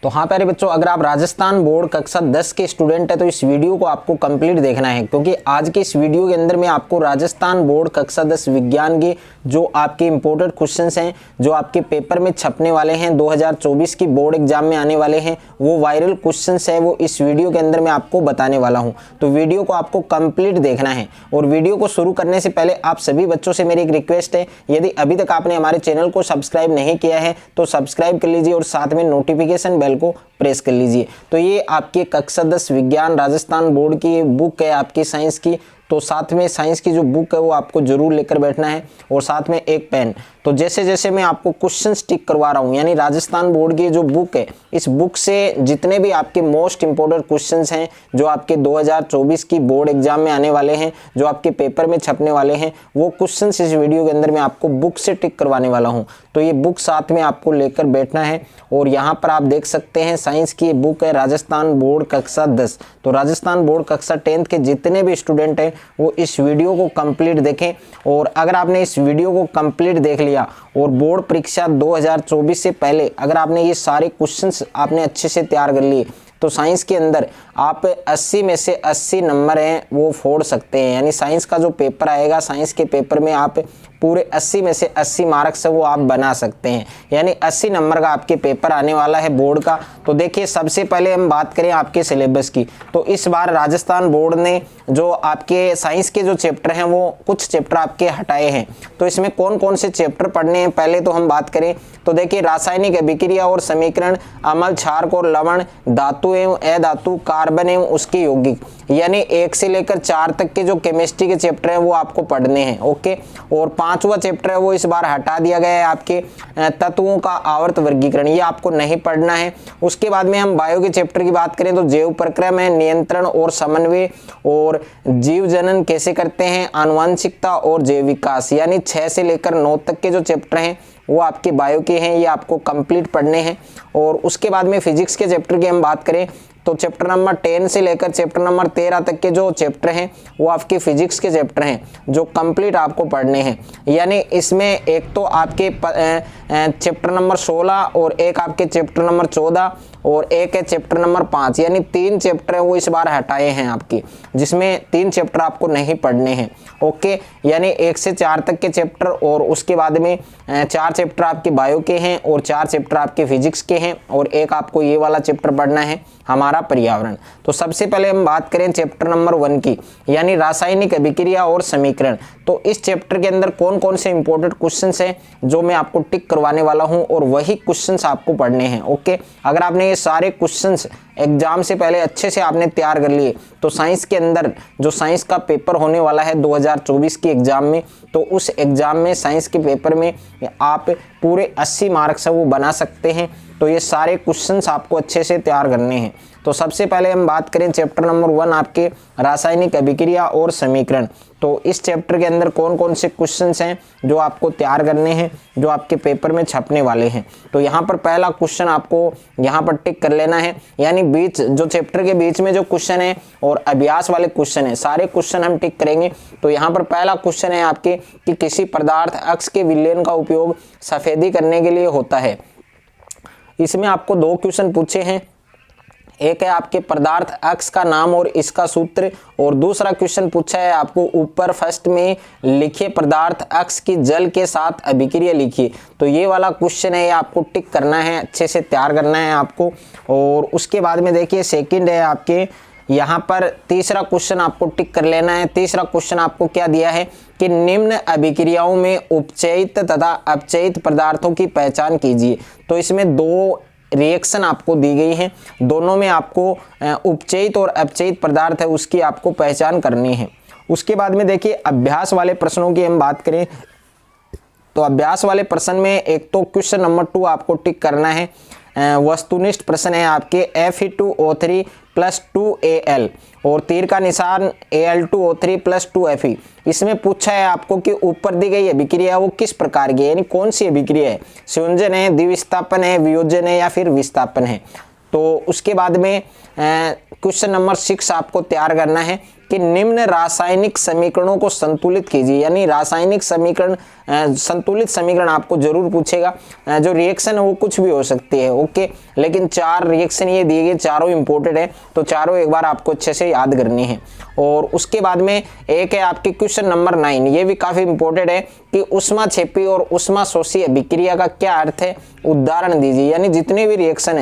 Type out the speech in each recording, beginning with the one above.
तो हाँ प्यारे बच्चों, अगर आप राजस्थान बोर्ड कक्षा 10 के स्टूडेंट है तो इस वीडियो को आपको कंप्लीट देखना है, क्योंकि आज के इस वीडियो के अंदर मैं आपको राजस्थान बोर्ड कक्षा 10 विज्ञान के जो आपके इंपोर्टेंट क्वेश्चंस हैं, जो आपके पेपर में छपने वाले हैं, 2024 की बोर्ड एग्जाम में आने वाले हैं, वो वायरल क्वेश्चंस है, वो इस वीडियो के अंदर मैं आपको बताने वाला हूँ। तो वीडियो को आपको कंप्लीट देखना है। और वीडियो को शुरू करने से पहले आप सभी बच्चों से मेरी एक रिक्वेस्ट है, यदि अभी तक आपने हमारे चैनल को सब्सक्राइब नहीं किया है तो सब्सक्राइब कर लीजिए और साथ में नोटिफिकेशन बेल को प्रेस कर लीजिए। तो ये आपके कक्षा 10 विज्ञान राजस्थान बोर्ड की बुक है आपकी साइंस की। तो साथ में साइंस की जो बुक है वो आपको जरूर लेकर बैठना है और साथ में एक पेन। तो जैसे जैसे मैं आपको क्वेश्चन टिक करवा रहा हूँ, यानी राजस्थान बोर्ड की जो बुक है, इस बुक से जितने भी आपके मोस्ट इंपोर्टेंट क्वेश्चंस हैं जो आपके 2024 की बोर्ड एग्जाम में आने वाले हैं, जो आपके पेपर में छपने वाले हैं, वो क्वेश्चंस इस वीडियो के अंदर मैं आपको बुक से टिक करवाने वाला हूँ। तो ये बुक साथ में आपको लेकर बैठना है। और यहाँ पर आप देख सकते हैं साइंस की बुक है राजस्थान बोर्ड कक्षा 10। तो राजस्थान बोर्ड कक्षा 10 के जितने भी स्टूडेंट हैं वो इस वीडियो को कंप्लीट देखें। और अगर आपने इस वीडियो को कंप्लीट देख लिया और बोर्ड परीक्षा 2024 से पहले अगर आपने ये सारे क्वेश्चंस आपने अच्छे से तैयार कर लिए तो साइंस के अंदर आप 80 में से 80 नंबर हैं वो फोड़ सकते हैं। यानी साइंस का जो पेपर आएगा, साइंस के पेपर में आप पूरे 80 में से 80 मार्क्स से वो आप बना सकते हैं। यानी 80 नंबर का आपके पेपर आने वाला है बोर्ड का। तो देखिए, सबसे पहले हम बात करें आपके सिलेबस की, तो इस बार राजस्थान बोर्ड ने जो आपके साइंस के जो चैप्टर हैं वो कुछ चैप्टर आपके हटाए हैं। तो इसमें कौन कौन से चैप्टर पढ़ने हैं पहले तो हम बात करें तो देखिए, रासायनिक अभिक्रिया और समीकरण, अम्ल, क्षारक और लवण, धातु एवं अधातु, कार्बन एवं उसके यौगिक, यानी 1 से लेकर 4 तक के जो केमिस्ट्री के चैप्टर हैं वो आपको पढ़ने हैं। ओके। और 5वां चैप्टर है वो इस बार हटा दिया गया है, आपके तत्वों का आवर्त वर्गीकरण, ये आपको नहीं पढ़ना है। उसके बाद में हम बायो के चैप्टर की बात करें तो जैव प्रक्रम है, नियंत्रण और समन्वय, और जीव जनन कैसे करते हैं, आनुवंशिकता और जैव विकास, यानी 6 से लेकर 9 तक के जो चैप्टर हैं वो आपके बायो के हैं, ये आपको कंप्लीट पढ़ने हैं। और उसके बाद में फिजिक्स के चैप्टर की हम बात करें तो चैप्टर नंबर 10 से लेकर चैप्टर नंबर 13 तक के जो चैप्टर हैं वो आपके फिजिक्स के चैप्टर हैं जो कंप्लीट आपको पढ़ने हैं। यानी इसमें एक तो आपके चैप्टर नंबर 16 और एक आपके चैप्टर नंबर 14 और एक है चैप्टर नंबर 5, यानी 3 चैप्टर है वो इस बार हटाए हैं आपकी, जिसमें 3 चैप्टर आपको नहीं पढ़ने हैं। ओके। यानी 1 से 4 तक के चैप्टर और उसके बाद में 4 चैप्टर आपके बायो के हैं और 4 चैप्टर आपके फिजिक्स के हैं और एक आपको ये वाला चैप्टर पढ़ना है हमारा पर्यावरण। तो सबसे पहले हम बात करें चैप्टर नंबर 1 की, यानी रासायनिक अभिक्रिया और समीकरण। तो इस चैप्टर के अंदर कौन कौन से इंपॉर्टेंट क्वेश्चंस हैं जो मैं आपको टिक करवाने वाला हूं और वही क्वेश्चंस आपको पढ़ने हैं। ओके। अगर आपने ये सारे क्वेश्चंस एग्जाम से पहले अच्छे से आपने तैयार कर लिए तो साइंस के अंदर जो साइंस का पेपर होने वाला है 2024 की एग्जाम में, तो उस एग्जाम में साइंस के पेपर में आप पूरे 80 मार्क्स वो बना सकते हैं। तो ये सारे क्वेश्चंस आपको अच्छे से तैयार करने हैं। तो सबसे पहले हम बात करें चैप्टर नंबर 1 आपके रासायनिक अभिक्रिया और समीकरण। तो इस चैप्टर के अंदर कौन कौन से क्वेश्चंस हैं जो आपको तैयार करने हैं, जो आपके पेपर में छपने वाले हैं। तो यहाँ पर पहला क्वेश्चन आपको यहाँ पर टिक कर लेना है, यानी बीच जो चैप्टर के बीच में जो क्वेश्चन है और अभ्यास वाले क्वेश्चन है, सारे क्वेश्चन हम टिक करेंगे। तो यहाँ पर पहला क्वेश्चन है आपके कि किसी पदार्थ अक्ष के विलयन का उपयोग सफेदी करने के लिए होता है। इसमें आपको 2 क्वेश्चन पूछे हैं, एक है आपके पदार्थ अक्ष का नाम और इसका सूत्र, और दूसरा क्वेश्चन पूछा है आपको ऊपर फर्स्ट में लिखे पदार्थ अक्ष की जल के साथ अभिक्रिया लिखिए। तो ये वाला क्वेश्चन है, ये आपको टिक करना है, अच्छे से तैयार करना है आपको। और उसके बाद में देखिए सेकंड है आपके यहाँ पर तीसरा क्वेश्चन आपको टिक कर लेना है। तीसरा क्वेश्चन आपको क्या दिया है कि निम्न अभिक्रियाओं में उपचयित तथा अपचयित पदार्थों की पहचान कीजिए। तो इसमें 2 रिएक्शन आपको दी गई हैं, दोनों में आपको उपचयित और अपचयित पदार्थ है उसकी आपको पहचान करनी है। उसके बाद में देखिए अभ्यास वाले प्रश्नों की हम बात करें तो अभ्यास वाले प्रश्न में एक तो क्वेश्चन नंबर 2 आपको टिक करना है। वस्तुनिष्ठ प्रश्न है आपके Fe2O3 + 2Al और तीर का निशान Al2O3 + 2Fe। इसमें पूछा है आपको कि ऊपर दी गई अभिक्रिया वो किस प्रकार की है, यानी कौन सी अभिक्रिया है, संयोजन है, द्विविस्थापन है, वियोजन है या फिर विस्थापन है। तो उसके बाद में क्वेश्चन नंबर 6 आपको तैयार करना है कि कि निम्न रासायनिक समीकरणों को संतुलित कीजिए, यानी रासायनिक समीकरण संतुलित समीकरण आपको जरूर पूछेगा। जो रिएक्शन है वो कुछ भी हो सकती है, ओके, लेकिन 4 रिएक्शन ये दिए गए, चारों इंपोर्टेड है, तो चारों एक बार आपको अच्छे से याद करनी है। और उसके बाद में एक है आपके क्वेश्चन नंबर 9, ये भी काफी इंपॉर्टेंट है कि उष्माक्षेपी और उष्माशोषी अभिक्रिया का क्या अर्थ है, उदाहरण दीजिए। यानी जितने भी रिएक्शन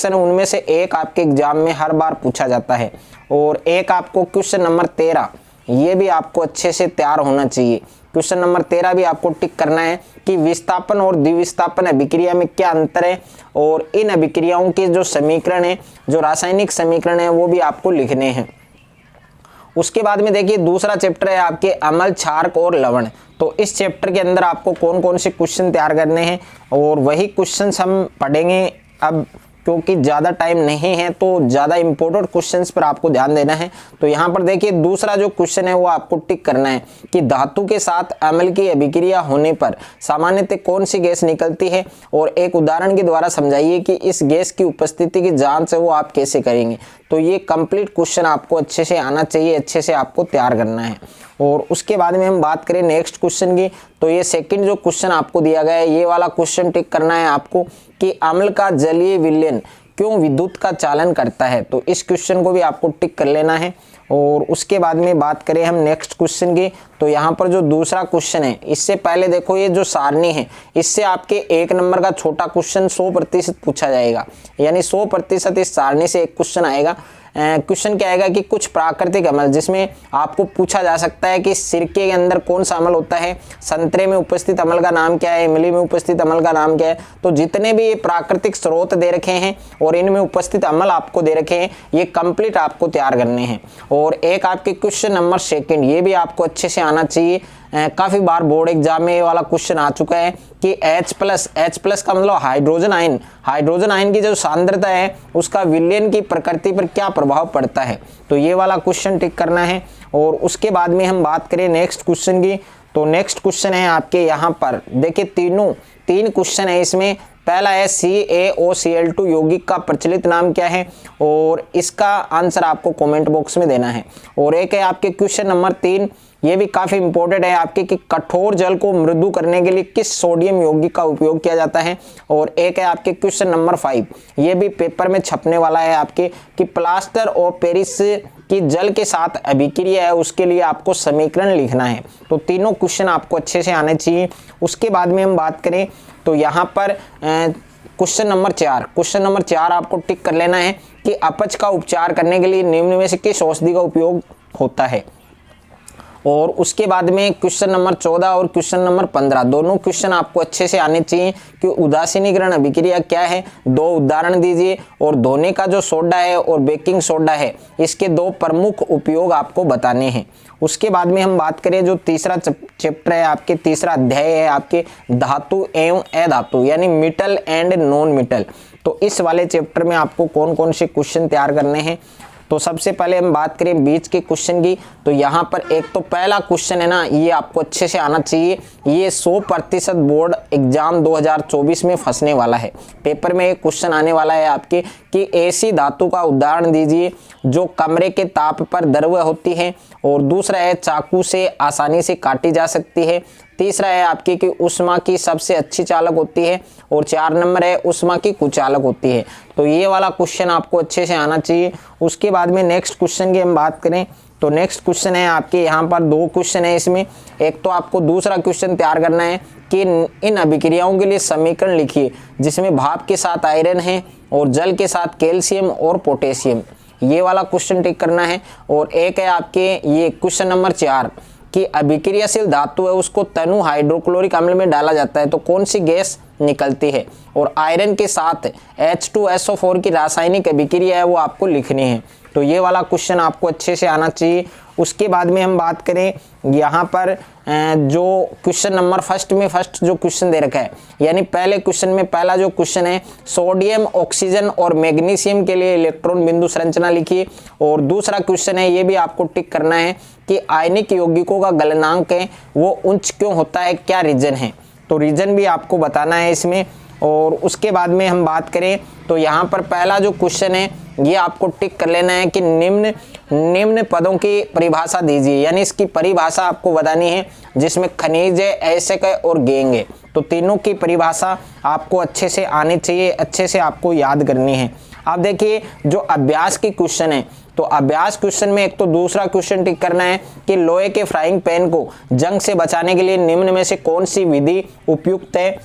है उनमें से एक आपके एग्जाम में हर बार पूछा जाता है। और एक आपको क्वेश्चन नंबर 13, ये भी आपको अच्छे से तैयार होना चाहिए। क्वेश्चन नंबर 13 भी आपको टिक करना है कि विस्थापन और द्विविस्थापन अभिक्रिया में क्या अंतर है, और इन अभिक्रियाओं के जो समीकरण है, जो रासायनिक समीकरण है, वो भी आपको लिखने हैं। उसके बाद में देखिए दूसरा चैप्टर है आपके अम्ल, क्षारक और लवण। तो इस चैप्टर के अंदर आपको कौन कौन से क्वेश्चन तैयार करने हैं, और वही क्वेश्चंस हम पढ़ेंगे अब, क्योंकि ज़्यादा टाइम नहीं है तो ज़्यादा इंपॉर्टेंट क्वेश्चंस पर आपको ध्यान देना है। तो यहाँ पर देखिए दूसरा जो क्वेश्चन है वो आपको टिक करना है कि धातु के साथ अम्ल की अभिक्रिया होने पर सामान्यतः कौन सी गैस निकलती है, और एक उदाहरण के द्वारा समझाइए कि इस गैस की उपस्थिति की जांच है वो आप कैसे करेंगे। तो ये कंप्लीट क्वेश्चन आपको अच्छे से आना चाहिए, अच्छे से आपको तैयार करना है। और उसके बाद में हम बात करें नेक्स्ट क्वेश्चन की, तो ये सेकंड जो क्वेश्चन आपको दिया गया है, ये वाला क्वेश्चन टिक करना है आपको कि अम्ल का जलीय विलयन क्यों विद्युत का चालन करता है। तो इस क्वेश्चन को भी आपको टिक कर लेना है। और उसके बाद में बात करें हम नेक्स्ट क्वेश्चन की, तो यहाँ पर जो दूसरा क्वेश्चन है, इससे पहले देखो ये जो सारणी है, इससे आपके 1 नंबर का छोटा क्वेश्चन 100% पूछा जाएगा, यानी 100% इस सारणी से एक क्वेश्चन आएगा। क्वेश्चन क्या आएगा कि कुछ प्राकृतिक अम्ल, जिसमें आपको पूछा जा सकता है कि सिरके के अंदर कौन सा अम्ल होता है, संतरे में उपस्थित अम्ल का नाम क्या है, इमली में उपस्थित अम्ल का नाम क्या है। तो जितने भी ये प्राकृतिक स्रोत दे रखे हैं और इनमें उपस्थित अम्ल आपको दे रखे हैं, ये कंप्लीट आपको तैयार करने हैं। और एक आपके क्वेश्चन नंबर 2, ये भी आपको अच्छे से आना चाहिए। काफ़ी बार बोर्ड एग्जाम में ये वाला क्वेश्चन आ चुका है कि H+ का मतलब हाइड्रोजन आयन की जो सांद्रता है उसका विलयन की प्रकृति पर क्या प्रभाव पड़ता है। तो ये वाला क्वेश्चन टिक करना है। और उसके बाद में हम बात करें नेक्स्ट क्वेश्चन की, तो नेक्स्ट क्वेश्चन है आपके यहाँ पर देखिए 3 क्वेश्चन है इसमें। पहला है CaOCl2 यौगिक का प्रचलित नाम क्या है, और इसका आंसर आपको कमेंट बॉक्स में देना है। और एक है आपके क्वेश्चन नंबर 3, ये भी काफी इंपॉर्टेंट है आपके कि कठोर जल को मृदु करने के लिए किस सोडियम यौगिक का उपयोग किया जाता है। और एक है आपके क्वेश्चन नंबर 5, ये भी पेपर में छपने वाला है आपके कि प्लास्टर और पेरिस की जल के साथ अभिक्रिया है, उसके लिए आपको समीकरण लिखना है। तो तीनों क्वेश्चन आपको अच्छे से आने चाहिए। उसके बाद में हम बात करें तो यहाँ पर क्वेश्चन नंबर 4 आपको टिक कर लेना है कि अपच का उपचार करने के लिए निम्न में से किस औषधि का उपयोग होता है। और उसके बाद में क्वेश्चन नंबर 14 और क्वेश्चन नंबर 15 दोनों क्वेश्चन आपको अच्छे से आने चाहिए कि उदासीनीकरण अभिक्रिया क्या है, 2 उदाहरण दीजिए। और धोने का जो सोडा है और बेकिंग सोडा है, इसके 2 प्रमुख उपयोग आपको बताने हैं। उसके बाद में हम बात करें जो तीसरा चैप्टर है आपके, तीसरा अध्याय है आपके धातु एवं अधातु, यानी मेटल एंड नॉन मेटल। तो इस वाले चैप्टर में आपको कौन कौन से क्वेश्चन तैयार करने हैं। तो सबसे पहले हम बात करें बीच के क्वेश्चन की, तो यहाँ पर एक तो पहला क्वेश्चन है ना, ये आपको अच्छे से आना चाहिए। ये 100% बोर्ड एग्जाम 2024 में फंसने वाला है। पेपर में एक क्वेश्चन आने वाला है आपके कि ऐसी धातु का उदाहरण दीजिए जो कमरे के ताप पर द्रव होती है। और दूसरा है चाकू से आसानी से काटी जा सकती है। तीसरा है आपकी कि उष्मा की सबसे अच्छी चालक होती है। और 4 नंबर है उष्मा की कुचालक होती है। तो ये वाला क्वेश्चन आपको अच्छे से आना चाहिए। उसके बाद में नेक्स्ट क्वेश्चन की हम बात करें तो नेक्स्ट क्वेश्चन है आपके यहाँ पर 2 क्वेश्चन है इसमें। एक तो आपको दूसरा क्वेश्चन तैयार करना है कि इन अभिक्रियाओं के लिए समीकरण लिखिए जिसमें भाप के साथ आयरन है और जल के साथ कैल्शियम और पोटेशियम। ये वाला क्वेश्चन टिक करना है। और एक है आपके ये क्वेश्चन नंबर 4 कि अभिक्रियाशील धातु है उसको तनु हाइड्रोक्लोरिक अम्ल में डाला जाता है तो कौन सी गैस निकलती है। और आयरन के साथ H2SO4 की रासायनिक अभिक्रिया है वो आपको लिखनी है। तो ये वाला क्वेश्चन आपको अच्छे से आना चाहिए। उसके बाद में हम बात करें यहाँ पर जो क्वेश्चन नंबर फर्स्ट जो क्वेश्चन दे रखा है, यानी पहले क्वेश्चन में पहला जो क्वेश्चन है सोडियम, ऑक्सीजन और मैग्नीशियम के लिए इलेक्ट्रॉन बिंदु संरचना लिखिए। और दूसरा क्वेश्चन है ये भी आपको टिक करना है कि आयनिक यौगिकों का गलनांक है वो उच्च क्यों होता है, क्या रीजन है। तो रीजन भी आपको बताना है इसमें। और उसके बाद में हम बात करें तो यहाँ पर पहला जो क्वेश्चन है ये आपको टिक कर लेना है कि निम्न पदों की परिभाषा दीजिए, यानी इसकी परिभाषा आपको बतानी है जिसमें खनिज है, ऐसक है और गेंग है। तो तीनों की परिभाषा आपको अच्छे से आनी चाहिए, अच्छे से आपको याद करनी है। अब देखिए जो अभ्यास की क्वेश्चन है तो अभ्यास क्वेश्चन में एक तो दूसरा क्वेश्चन टिक करना है कि लोहे के फ्राइंग पैन को जंग से बचाने के लिए निम्न में से कौन सी विधि उपयुक्त है।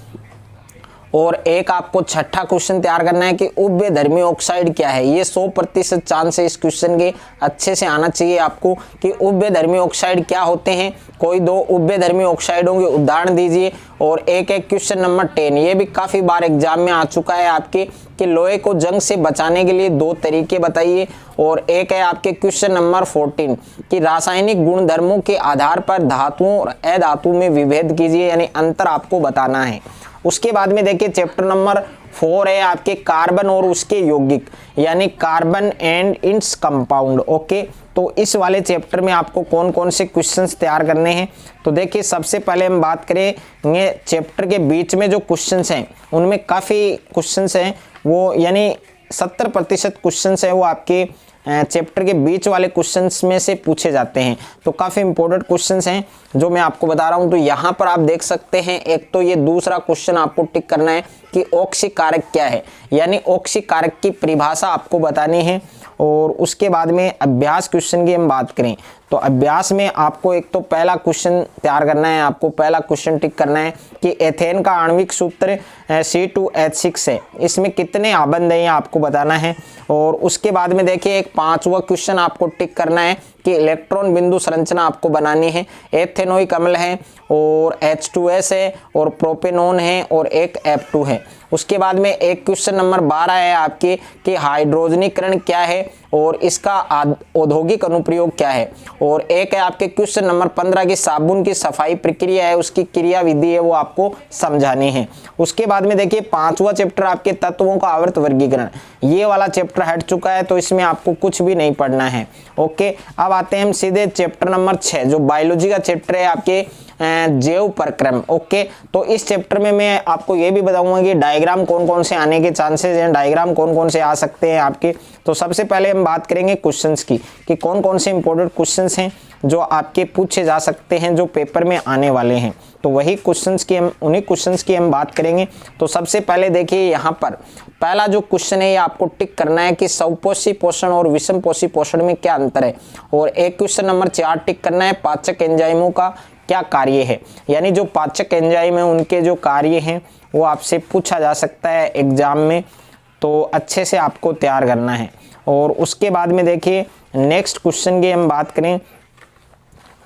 और एक आपको छठा क्वेश्चन तैयार करना है कि उभयधर्मी ऑक्साइड क्या है। ये 100% चांस है इस क्वेश्चन के अच्छे से आना चाहिए आपको कि उभयधर्मी ऑक्साइड क्या होते हैं। कोई दो उभयधर्मी ऑक्साइडों के उदाहरण दीजिए। और एक क्वेश्चन नंबर 10 ये भी काफ़ी बार एग्जाम में आ चुका है आपके कि लोहे को जंग से बचाने के लिए 2 तरीके बताइए। और एक है आपके क्वेश्चन नंबर 14 कि रासायनिक गुणधर्मों के आधार पर धातुओं और अधातु में विभेद कीजिए, यानी अंतर आपको बताना है। उसके बाद में देखिए चैप्टर नंबर 4 है आपके कार्बन और उसके यौगिक, यानी carbon and its compound. Okay, तो इस वाले चैप्टर में आपको कौन कौन से क्वेश्चंस तैयार करने हैं। तो देखिए सबसे पहले हम बात करेंगे चैप्टर के बीच में जो क्वेश्चंस हैं उनमें काफ़ी क्वेश्चंस हैं वो, यानी 70% क्वेश्चंस हैं वो आपके चैप्टर के बीच वाले क्वेश्चंस में से पूछे जाते हैं। तो काफ़ी इंपॉर्टेंट क्वेश्चंस हैं जो मैं आपको बता रहा हूं। तो यहाँ पर आप देख सकते हैं एक तो ये दूसरा क्वेश्चन आपको टिक करना है कि ऑक्सी कारक क्या है, यानी ऑक्सी कारक की परिभाषा आपको बतानी है। और उसके बाद में अभ्यास क्वेश्चन की हम बात करें तो अभ्यास में आपको एक तो पहला क्वेश्चन तैयार करना है, आपको पहला क्वेश्चन टिक करना है कि एथेन का आणविक सूत्र C2H6 है, इसमें कितने आबंध हैं आपको बताना है। और उसके बाद में देखिए एक 5वां क्वेश्चन आपको टिक करना है कि इलेक्ट्रॉन बिंदु संरचना आपको बनानी है। एथेनोइक अम्ल है और H2S है और प्रोपेनॉन है और एक F2 है। उसके बाद में एक क्वेश्चन नंबर 12 है आपके कि हाइड्रोजनीकरण क्या है और इसका औद्योगिक अनुप्रयोग क्या है। और एक है आपके क्वेश्चन नंबर 15 की साबुन की सफाई प्रक्रिया है, उसकी क्रिया विधि है वो आपको समझानी है। उसके बाद में देखिए 5वां चैप्टर आपके तत्वों का आवर्त वर्गीकरण, ये वाला चैप्टर हट चुका है तो इसमें आपको कुछ भी नहीं पढ़ना है। ओके, अब आते हैं हम सीधे चैप्टर नंबर 6 जो बायोलॉजी का चैप्टर है आपके जैव प्रक्रम। ओके, तो इस चैप्टर में मैं आपको ये भी बताऊंगा कि डायग्राम कौन कौन से आने के चांसेस हैं, डायग्राम कौन कौन से आ सकते हैं आपके। तो सबसे पहले हम बात करेंगे क्वेश्चंस की कि कौन कौन से इंपॉर्टेंट क्वेश्चंस हैं जो आपके पूछे जा सकते हैं जो पेपर में आने वाले हैं। तो वही क्वेश्चंस की हम उन्हीं क्वेश्चंस की हम बात करेंगे। तो सबसे पहले देखिए यहाँ पर पहला जो क्वेश्चन है ये आपको टिक करना है कि स्वपोषी पोषण और विषमपोषी पोषण में क्या अंतर है। और एक क्वेश्चन नंबर 4 टिक करना है पाचक एंजाइमों का क्या कार्य है, यानी जो पाचक एंजाइम है उनके जो कार्य हैं वो आपसे पूछा जा सकता है एग्जाम में, तो अच्छे से आपको तैयार करना है। और उसके बाद में देखिए नेक्स्ट क्वेश्चन की हम बात करें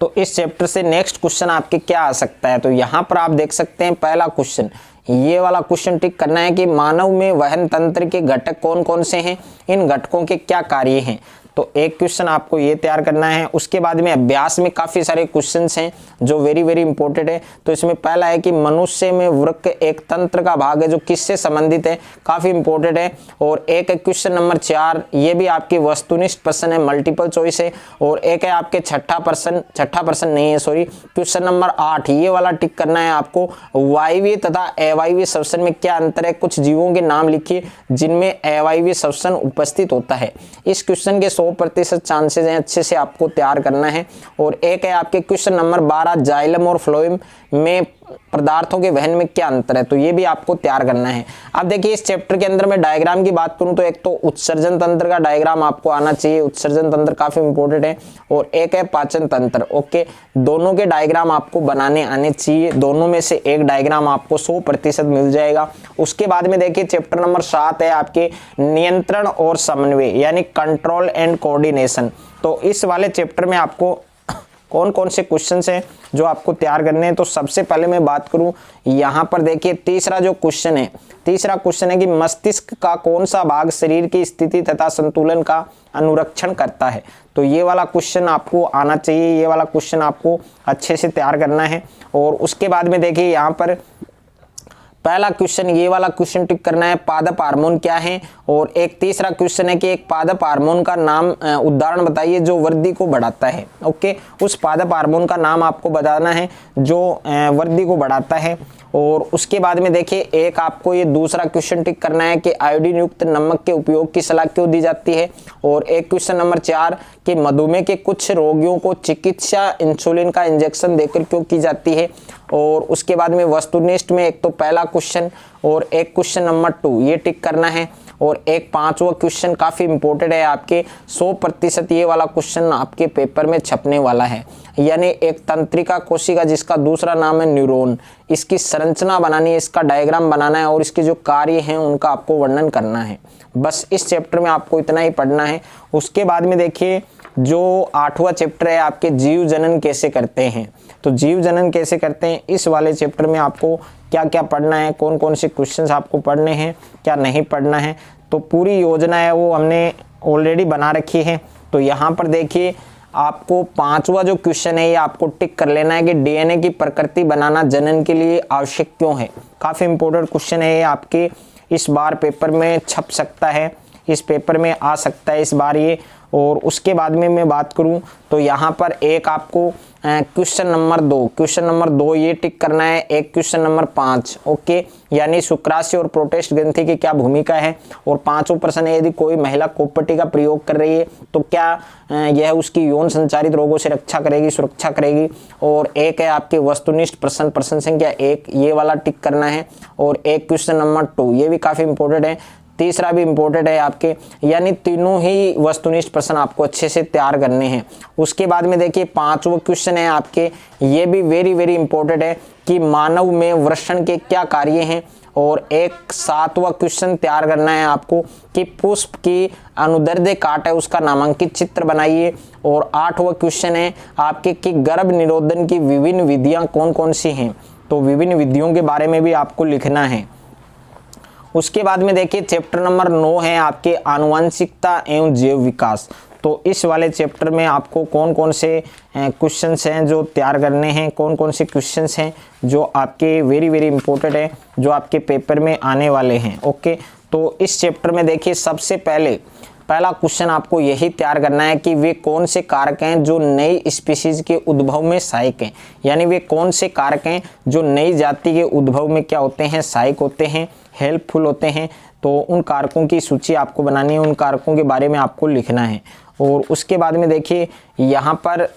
तो इस चैप्टर से नेक्स्ट क्वेश्चन आपके क्या आ सकता है। तो यहाँ पर आप देख सकते हैं पहला क्वेश्चन, ये वाला क्वेश्चन टिक करना है कि मानव में वहन तंत्र के घटक कौन कौन से हैं, इन घटकों के क्या कार्य हैं। तो एक क्वेश्चन आपको ये तैयार करना है। उसके बाद में अभ्यास में काफ़ी सारे क्वेश्चंस हैं जो वेरी वेरी इंपॉर्टेंट है। तो इसमें पहला है कि मनुष्य में वृक्क एक तंत्र का भाग है जो किससे संबंधित है, काफ़ी इंपॉर्टेंट है। और एक है क्वेश्चन नंबर 4, ये भी आपकी वस्तुनिष्ठ प्रश्न है, मल्टीपल चॉइस है। और एक है आपके छठा प्रश्न नहीं है सॉरी, क्वेश्चन नंबर 8, ये वाला टिक करना है आपको वायवीय तथा अवायवीय श्वसन में क्या अंतर है, कुछ जीवों के नाम लिखिए जिनमें अवायवीय श्वसन उपस्थित होता है। इस क्वेश्चन के 100% चांसेस हैं, अच्छे से आपको तैयार करना है। और एक है आपके क्वेश्चन नंबर 12 जाइलम और फ्लोएम में पदार्थों के वहन में क्या अंतर है, तो ये भी आपको तैयार करना है। अब देखिए इस चैप्टर के अंदर मैं डायग्राम की बात करूं तो एक तो उत्सर्जन तंत्र का डायग्राम आपको आना चाहिए, उत्सर्जन तंत्र काफी इंपॉर्टेंट है। और एक है पाचन तंत्र। ओके, दोनों के डायग्राम आपको बनाने आने चाहिए, दोनों में से एक डायग्राम आपको 100% मिल जाएगा। उसके बाद में देखिए चैप्टर नंबर 7 है आपके नियंत्रण और समन्वय, यानी कंट्रोल एंड कोऑर्डिनेशन। तो इस वाले चैप्टर में आपको कौन कौन से क्वेश्चंस हैं जो आपको तैयार करने हैं। तो सबसे पहले मैं बात करूं यहाँ पर देखिए तीसरा क्वेश्चन है कि मस्तिष्क का कौन सा भाग शरीर की स्थिति तथा संतुलन का अनुरक्षण करता है। तो ये वाला क्वेश्चन आपको आना चाहिए, ये वाला क्वेश्चन आपको अच्छे से तैयार करना है। और उसके बाद में देखिए यहाँ पर पहला क्वेश्चन, ये वाला क्वेश्चन टिक करना है पादप हार्मोन क्या है। और एक तीसरा क्वेश्चन है कि एक पादप हार्मोन का नाम उदाहरण बताइए जो वृद्धि को बढ़ाता है। ओके, उस पादप हार्मोन का नाम आपको बताना है जो वृद्धि को बढ़ाता है। और उसके बाद में देखिए एक आपको ये दूसरा क्वेश्चन टिक करना है कि आयोडीन युक्त नमक के उपयोग की सलाह क्यों दी जाती है। और एक क्वेश्चन नंबर 4 कि मधुमेह के कुछ रोगियों को चिकित्सा इंसुलिन का इंजेक्शन देकर क्यों की जाती है। और उसके बाद में वस्तुनिष्ठ में एक तो पहला क्वेश्चन और एक क्वेश्चन नंबर 2 ये टिक करना है। और एक 5वां क्वेश्चन काफ़ी इंपॉर्टेंट है, आपके 100% ये वाला क्वेश्चन आपके पेपर में छपने वाला है। यानी एक तंत्रिका कोशिका जिसका दूसरा नाम है न्यूरॉन, इसकी संरचना बनानी है, इसका डायग्राम बनाना है और इसके जो कार्य हैं उनका आपको वर्णन करना है। बस इस चैप्टर में आपको इतना ही पढ़ना है। उसके बाद में देखिए जो 8वां चैप्टर है आपके जीव जनन कैसे करते हैं। तो जीव जनन कैसे करते हैं इस वाले चैप्टर में आपको क्या क्या पढ़ना है, कौन कौन से क्वेश्चंस आपको पढ़ने हैं, क्या नहीं पढ़ना है, तो पूरी योजना है वो हमने ऑलरेडी बना रखी है। तो यहाँ पर देखिए आपको 5वां जो क्वेश्चन है ये आपको टिक कर लेना है कि डीएनए की प्रकृति बनाना जनन के लिए आवश्यक क्यों है। काफ़ी इंपॉर्टेंट क्वेश्चन है ये, आपके इस बार पेपर में छप सकता है, इस पेपर में आ सकता है इस बार ये। और उसके बाद में मैं बात करूं तो यहाँ पर एक आपको क्वेश्चन नंबर 2 ये टिक करना है, एक क्वेश्चन नंबर 5 ओके, यानी शुक्राशय और प्रोटेस्ट ग्रंथि की क्या भूमिका है। और 5वां प्रश्न है यदि कोई महिला कोपटी का प्रयोग कर रही है तो क्या यह उसकी यौन संचारित रोगों से रक्षा करेगी, सुरक्षा करेगी। और एक है आपके वस्तुनिष्ठ प्रश्न संख्या 1 ये वाला टिक करना है। और एक क्वेश्चन नंबर 2 ये भी काफ़ी इंपॉर्टेंट है, तीसरा भी इंपॉर्टेंट है आपके, यानी तीनों ही वस्तुनिष्ठ प्रश्न आपको अच्छे से तैयार करने हैं। उसके बाद में देखिए 5वां क्वेश्चन है आपके, ये भी वेरी वेरी इंपॉर्टेंट है कि मानव में वृषण के क्या कार्य हैं। और एक 7वां क्वेश्चन तैयार करना है आपको कि पुष्प की अनुदैर्ध्य काट है उसका नामांकित चित्र बनाइए। और 8वां क्वेश्चन है आपके कि गर्भ निरोधन की विभिन्न विधियां कौन कौन सी हैं, तो विभिन्न विधियों के बारे में भी आपको लिखना है। उसके बाद में देखिए चैप्टर नंबर 9 है आपके आनुवंशिकता एवं जैव विकास। तो इस वाले चैप्टर में आपको कौन कौन से क्वेश्चंस हैं जो तैयार करने हैं, कौन कौन से क्वेश्चंस हैं जो आपके वेरी वेरी इंपॉर्टेंट है, जो आपके पेपर में आने वाले हैं ओके। तो इस चैप्टर में देखिए सबसे पहला क्वेश्चन आपको यही तैयार करना है कि वे कौन से कारक हैं जो नई स्पीशीज के उद्भव में सहायक हैं। यानी वे कौन से कारक हैं जो नई जाति के उद्भव में क्या होते हैं, सहायक होते हैं, हेल्पफुल होते हैं। तो उन कारकों की सूची आपको बनानी है, उन कारकों के बारे में आपको लिखना है। और उसके बाद में देखिए यहाँ पर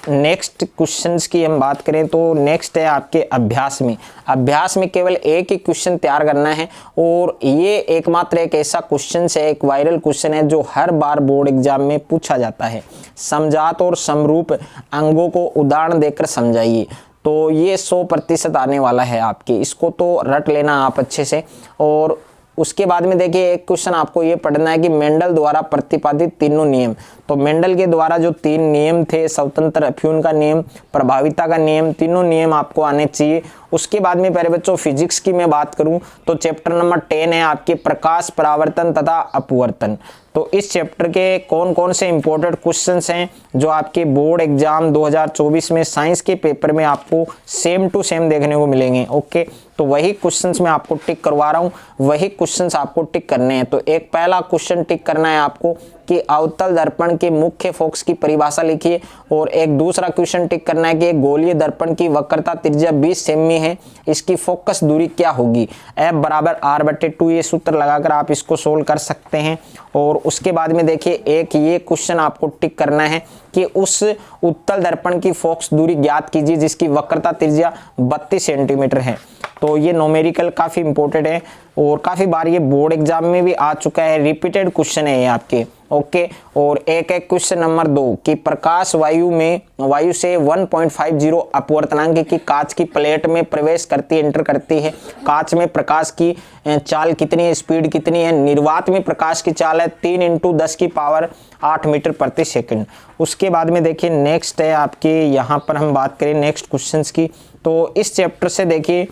नेक्स्ट क्वेश्चंस की हम बात करें तो नेक्स्ट है आपके अभ्यास में केवल एक ही क्वेश्चन तैयार करना है। और ये एकमात्र एक ऐसा क्वेश्चन है, एक वायरल क्वेश्चन है जो हर बार बोर्ड एग्जाम में पूछा जाता है। समजात और समरूप अंगों को उदाहरण देकर समझाइए। तो ये 100% आने वाला है आपके, इसको तो रट लेना आप अच्छे से। और उसके बाद में देखिए एक क्वेश्चन आपको ये पढ़ना है कि मेंडल द्वारा प्रतिपादित तीनों नियम। तो मेंडल के द्वारा जो 3 नियम थे, स्वतंत्र अफ्यून का नियम, प्रभाविता का नियम, तीनों नियम आपको आने चाहिए। उसके बाद में प्यारे बच्चों फिजिक्स की मैं बात करूं तो चैप्टर नंबर 10 है आपके प्रकाश परावर्तन तथा अपवर्तन। तो इस चैप्टर के कौन कौन से इंपॉर्टेंट क्वेश्चंस हैं जो आपके बोर्ड एग्जाम 2024 में साइंस के पेपर में आपको सेम टू सेम देखने को मिलेंगे ओके। तो वही क्वेश्चंस मैं आपको टिक करवा रहा हूँ, वही क्वेश्चंस आपको टिक करने हैं। तो एक पहला क्वेश्चन टिक करना है आपको कि अवतल दर्पण के मुख्य फोकस की परिभाषा लिखिए। और एक दूसरा क्वेश्चन टिक करना है कि गोलीय दर्पण की वक्रता त्रिज्या 20 सेमी है, इसकी फोकस दूरी क्या होगी। F = R/2 ये सूत्र लगाकर आप इसको सोल्व कर सकते हैं। और उसके बाद में देखिए एक ये क्वेश्चन आपको टिक करना है कि उस उत्तल दर्पण की फोकस दूरी ज्ञात कीजिए जिसकी वक्रता त्रिज्या 32 सेंटीमीटर है। तो ये न्यूमेरिकल काफ़ी इंपॉर्टेंट है और काफ़ी बार ये बोर्ड एग्जाम में भी आ चुका है, रिपीटेड क्वेश्चन है ये आपके ओके। और एक क्वेश्चन नंबर 2 कि प्रकाश वायु से 1.50 अपवर्तनांक की कांच की प्लेट में प्रवेश करती एंटर करती है। कांच में प्रकाश की चाल कितनी है, स्पीड कितनी है। निर्वात में प्रकाश की चाल है 3 × 10⁸ मीटर प्रति सेकंड। उसके बाद में देखिए नेक्स्ट है आपके, यहाँ पर हम बात करें नेक्स्ट क्वेश्चंस की। तो इस चैप्टर से देखिए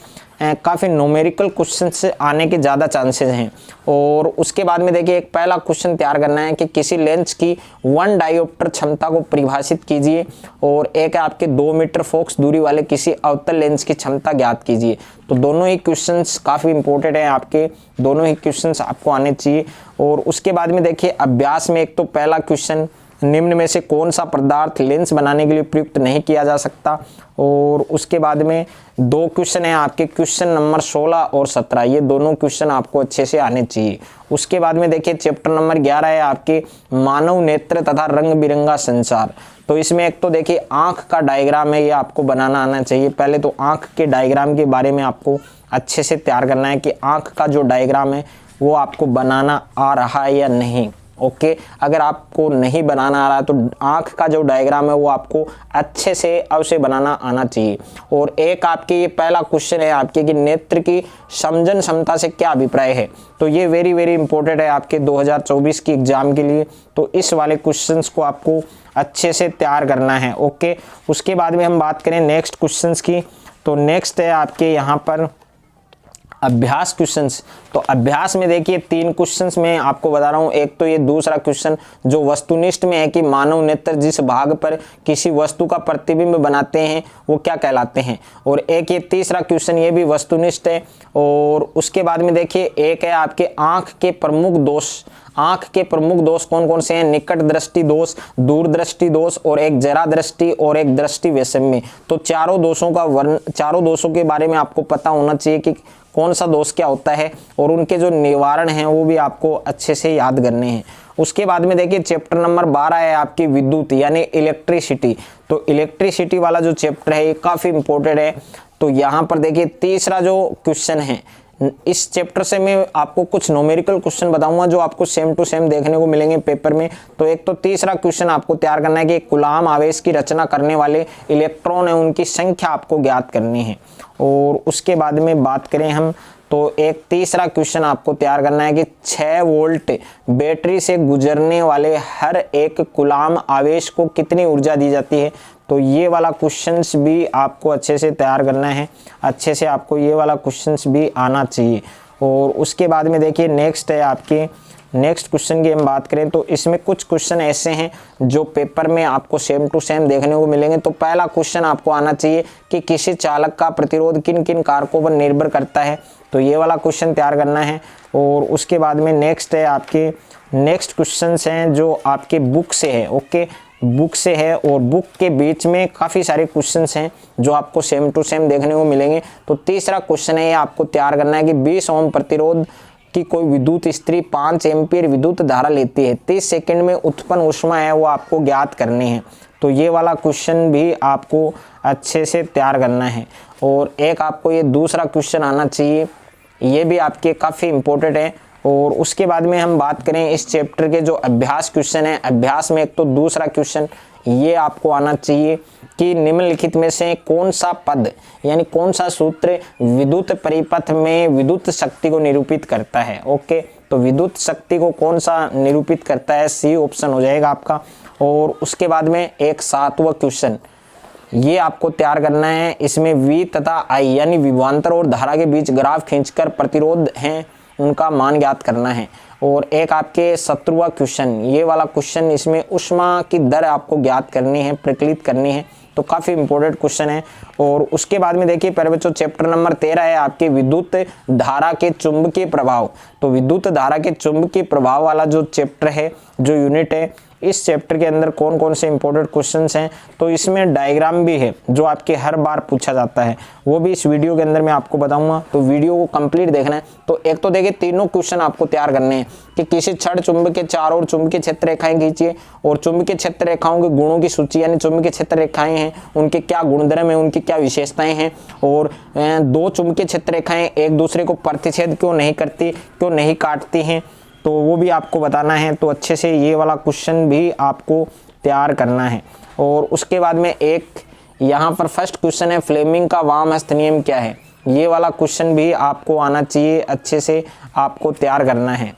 काफ़ी न्यूमेरिकल क्वेश्चंस आने के ज़्यादा चांसेस हैं। और उसके बाद में देखिए एक पहला क्वेश्चन तैयार करना है कि किसी लेंस की 1 डायोप्टर क्षमता को परिभाषित कीजिए। और एक है आपके 2 मीटर फोकस दूरी वाले किसी अवतल लेंस की क्षमता ज्ञात कीजिए। तो दोनों ही क्वेश्चंस काफ़ी इंपॉर्टेंट हैं आपके, दोनों ही क्वेश्चंस आपको आने चाहिए। और उसके बाद में देखिए अभ्यास में एक तो पहला क्वेश्चन निम्न में से कौन सा पदार्थ लेंस बनाने के लिए प्रयुक्त नहीं किया जा सकता। और उसके बाद में 2 क्वेश्चन है आपके, क्वेश्चन नंबर 16 और 17, ये दोनों क्वेश्चन आपको अच्छे से आने चाहिए। उसके बाद में देखिए चैप्टर नंबर 11 है आपके मानव नेत्र तथा रंग बिरंगा संसार। तो इसमें एक तो देखिए आंख का डायग्राम है, ये आपको बनाना आना चाहिए। पहले तो आंख के डायग्राम के बारे में आपको अच्छे से तैयार करना है कि आंख का जो डायग्राम है वो आपको बनाना आ रहा है या नहीं। ओके, अगर आपको नहीं बनाना आ रहा है तो आंख का जो डायग्राम है वो आपको अच्छे से अवश्य बनाना आना चाहिए। और एक आपके ये पहला क्वेश्चन है आपके कि नेत्र की समझन क्षमता से क्या अभिप्राय है। तो ये वेरी वेरी इंपॉर्टेंट है आपके 2024 की एग्जाम के लिए। तो इस वाले क्वेश्चंस को आपको अच्छे से तैयार करना है। ओके, उसके बाद में हम बात करें नेक्स्ट क्वेश्चंस की। तो नेक्स्ट है आपके यहाँ पर अभ्यास क्वेश्चंस। तो अभ्यास में देखिए 3 क्वेश्चंस मैं आपको बता रहा हूँ। एक तो ये दूसरा क्वेश्चन जो वस्तुनिष्ठ में है कि मानव नेत्र जिस भाग पर किसी वस्तु का प्रतिबिंब बनाते हैं वो क्या कहलाते हैं। और एक ये तीसरा क्वेश्चन ये भी वस्तुनिष्ठ है। और उसके बाद में देखिए एक है आपके आंख के प्रमुख दोष। आंख के प्रमुख दोष कौन कौन से हैं? निकट दृष्टि दोष, दूरदृष्टि दोष और एक जरा दृष्टि और एक दृष्टि वैषम्य। तो चारों दोषों के बारे में आपको पता होना चाहिए कि कौन सा दोष क्या होता है और उनके जो निवारण हैं वो भी आपको अच्छे से याद करने हैं। उसके बाद में देखिए चैप्टर नंबर 12 है आपकी विद्युत यानी इलेक्ट्रिसिटी। तो इलेक्ट्रिसिटी वाला जो चैप्टर है ये काफ़ी इंपॉर्टेंट है। तो यहाँ पर देखिए तीसरा जो क्वेश्चन है, इस चैप्टर से मैं आपको कुछ न्यूमेरिकल क्वेश्चन बताऊंगा जो आपको सेम टू सेम देखने को मिलेंगे पेपर में। तो एक तो तीसरा क्वेश्चन आपको तैयार करना है कि कूलाम आवेश की रचना करने वाले इलेक्ट्रॉन है उनकी संख्या आपको ज्ञात करनी है। और उसके बाद में बात करें हम तो एक तीसरा क्वेश्चन आपको तैयार करना है कि 6 वोल्ट बैटरी से गुजरने वाले हर एक कूलाम आवेश को कितनी ऊर्जा दी जाती है। तो ये वाला क्वेश्चंस भी आपको अच्छे से तैयार करना है, अच्छे से आपको ये वाला क्वेश्चंस भी आना चाहिए। और उसके बाद में देखिए नेक्स्ट है आपके नेक्स्ट क्वेश्चन की हम बात करें तो इसमें कुछ क्वेश्चन ऐसे हैं जो पेपर में आपको सेम टू सेम देखने को मिलेंगे। तो पहला क्वेश्चन आपको आना चाहिए कि किसी चालक का प्रतिरोध किन किन कारकों पर निर्भर करता है। तो ये वाला क्वेश्चन तैयार करना है। और उसके बाद में नेक्स्ट है आपके नेक्स्ट क्वेश्चंस हैं जो आपके बुक से है। ओके, बुक से है और बुक के बीच में काफ़ी सारे क्वेश्चंस हैं जो आपको सेम टू सेम देखने को मिलेंगे। तो तीसरा क्वेश्चन है ये आपको तैयार करना है कि 20 ओम प्रतिरोध कि कोई विद्युत स्त्री 5 एम्पीयर विद्युत धारा लेती है, 30 सेकंड में उत्पन्न ऊष्मा है वो आपको ज्ञात करनी है। तो ये वाला क्वेश्चन भी आपको अच्छे से तैयार करना है। और एक आपको ये दूसरा क्वेश्चन आना चाहिए, ये भी आपके काफ़ी इंपॉर्टेंट है। और उसके बाद में हम बात करें इस चैप्टर के जो अभ्यास क्वेश्चन है, अभ्यास में एक तो दूसरा क्वेश्चन ये आपको आना चाहिए कि निम्नलिखित में से कौन सा पद यानी कौन सा सूत्र विद्युत परिपथ में विद्युत शक्ति को निरूपित करता है। ओके, तो विद्युत शक्ति को कौन सा निरूपित करता है, सी ऑप्शन हो जाएगा आपका। और उसके बाद में एक 7वां क्वेश्चन ये आपको तैयार करना है, इसमें V तथा I यानी विभवांतर और धारा के बीच ग्राफ खींचकर प्रतिरोध हैं उनका मान ज्ञात करना है। और एक आपके 17वां क्वेश्चन ये वाला क्वेश्चन, इसमें ऊष्मा की दर आपको ज्ञात करनी है, प्रकलित करनी है। तो काफ़ी इंपॉर्टेंट क्वेश्चन है। और उसके बाद में देखिए प्यारे बच्चों चैप्टर नंबर 13 है आपके विद्युत धारा के चुंबकीय प्रभाव। तो विद्युत धारा के चुंबकीय प्रभाव वाला जो चैप्टर है, जो यूनिट है, इस चैप्टर के अंदर कौन कौन से इंपॉर्टेंट क्वेश्चंस हैं। तो इसमें डायग्राम भी है जो आपके हर बार पूछा जाता है, वो भी इस वीडियो के अंदर मैं आपको बताऊंगा। तो वीडियो को कंप्लीट देखना है। तो एक तो देखिए तीनों क्वेश्चन आपको तैयार करने हैं कि किसी छड़ चुंबक के चारों ओर चुंबकीय क्षेत्र रेखाएं खींचिए और चुंबकीय क्षेत्र रेखाओं के गुणों की सूची यानी चुंबकीय क्षेत्र रेखाएं हैं उनके क्या गुणधर्म है, उनकी क्या विशेषताएं हैं। और 2 चुंबकीय क्षेत्र रेखाएं एक दूसरे को प्रतिच्छेद क्यों नहीं करती, क्यों नहीं काटती हैं, तो वो भी आपको बताना है। तो अच्छे से ये वाला क्वेश्चन भी आपको तैयार करना है। और उसके बाद में एक यहाँ पर फर्स्ट क्वेश्चन है फ्लेमिंग का वाम हस्त नियम क्या है, ये वाला क्वेश्चन भी आपको आना चाहिए, अच्छे से आपको तैयार करना है।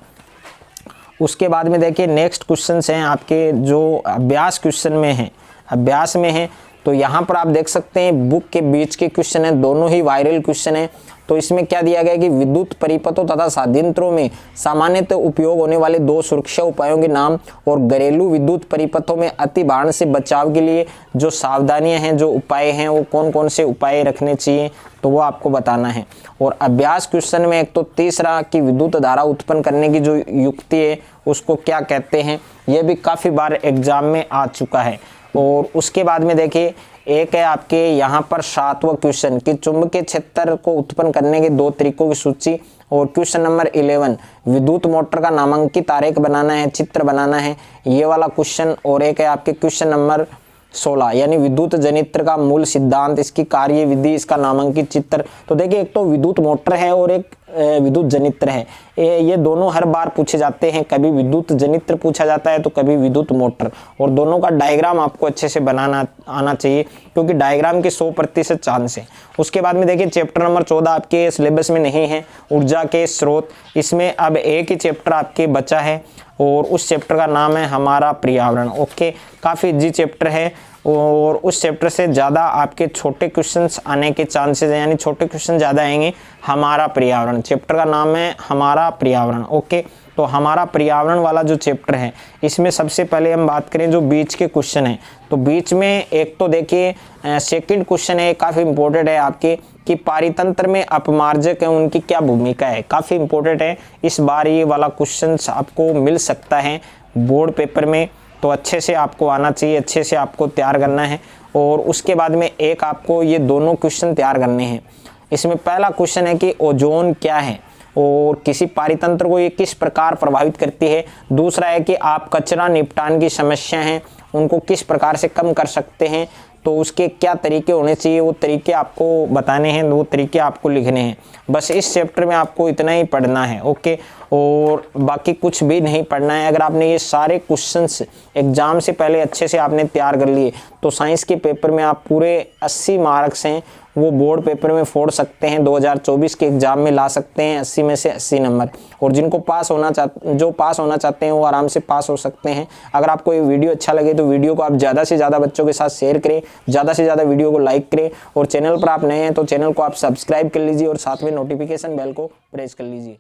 उसके बाद में देखिए नेक्स्ट क्वेश्चंस हैं आपके जो अभ्यास क्वेश्चन में हैं, अभ्यास में हैं। तो यहाँ पर आप देख सकते हैं बुक के बीच के क्वेश्चन है, दोनों ही वायरल क्वेश्चन है। तो इसमें क्या दिया गया कि विद्युत परिपथों तथा षड्यंत्रों में सामान्यतः उपयोग होने वाले 2 सुरक्षा उपायों के नाम और घरेलू विद्युत परिपथों में अति भारण से बचाव के लिए जो सावधानियां हैं, जो उपाय हैं, वो कौन कौन से उपाय रखने चाहिए। तो वो आपको बताना है। और अभ्यास क्वेश्चन में एक तो तीसरा कि विद्युत धारा उत्पन्न करने की जो युक्ति है उसको क्या कहते हैं, ये भी काफ़ी बार एग्जाम में आ चुका है। और उसके बाद में देखिए एक है आपके यहाँ पर 7वां क्वेश्चन कि चुंबकीय क्षेत्र को उत्पन्न करने के 2 तरीकों की सूची। और क्वेश्चन नंबर 11 विद्युत मोटर का नामांकित आरेख बनाना है, चित्र बनाना है, ये वाला क्वेश्चन। और एक है आपके क्वेश्चन नंबर 16 यानी विद्युत जनित्र का मूल सिद्धांत, इसकी कार्य विधि, इसका नामांकित चित्र। तो देखिए एक तो विद्युत मोटर है और एक विद्युत जनित्र है, ये दोनों हर बार पूछे जाते हैं, कभी विद्युत जनित्र पूछा जाता है तो कभी विद्युत मोटर। और दोनों का डायग्राम आपको अच्छे से बनाना आना चाहिए क्योंकि डायग्राम के 100% चांस है। उसके बाद में देखिए चैप्टर नंबर 14 आपके सिलेबस में नहीं है, ऊर्जा के स्रोत। इसमें अब एक ही चैप्टर आपके बचा है और उस चैप्टर का नाम है हमारा पर्यावरण। ओके, काफ़ी इजी चैप्टर है और उस चैप्टर से ज़्यादा आपके छोटे क्वेश्चंस आने के चांसेस हैं, यानी छोटे क्वेश्चन ज़्यादा आएंगे। हमारा पर्यावरण चैप्टर का नाम है हमारा पर्यावरण। ओके, तो हमारा पर्यावरण वाला जो चैप्टर है इसमें सबसे पहले हम बात करें जो बीच के क्वेश्चन हैं, तो बीच में एक तो देखिए सेकंड क्वेश्चन है, काफ़ी इंपॉर्टेंट है आपके कि पारितंत्र में अपमार्जक है उनकी क्या भूमिका है, काफ़ी इंपॉर्टेंट है। इस बार ये वाला क्वेश्चन आपको मिल सकता है बोर्ड पेपर में, तो अच्छे से आपको आना चाहिए, अच्छे से आपको तैयार करना है। और उसके बाद में एक आपको ये दोनों क्वेश्चन तैयार करने हैं। इसमें पहला क्वेश्चन है कि ओजोन क्या है और किसी पारितंत्र को ये किस प्रकार प्रभावित करती है। दूसरा है कि आप कचरा निपटान की समस्या हैं उनको किस प्रकार से कम कर सकते हैं, तो उसके क्या तरीके होने चाहिए, वो तरीके आपको बताने हैं, वो तरीके आपको लिखने हैं। बस इस चैप्टर में आपको इतना ही पढ़ना है। ओके, और बाकी कुछ भी नहीं पढ़ना है। अगर आपने ये सारे क्वेश्चंस एग्जाम से पहले अच्छे से आपने तैयार कर लिए तो साइंस के पेपर में आप पूरे 80 मार्क्स हैं वो बोर्ड पेपर में फोड़ सकते हैं, 2024 के एग्जाम में ला सकते हैं 80 में से 80 नंबर। और जिनको पास होना चाहते हैं वो आराम से पास हो सकते हैं। अगर आपको ये वीडियो अच्छा लगे तो वीडियो को आप ज़्यादा से ज़्यादा बच्चों के साथ शेयर करें, ज़्यादा से ज़्यादा वीडियो को लाइक करें। और चैनल पर आप नए हैं तो चैनल को आप सब्सक्राइब कर लीजिए और साथ में नोटिफिकेशन बेल को प्रेस कर लीजिए।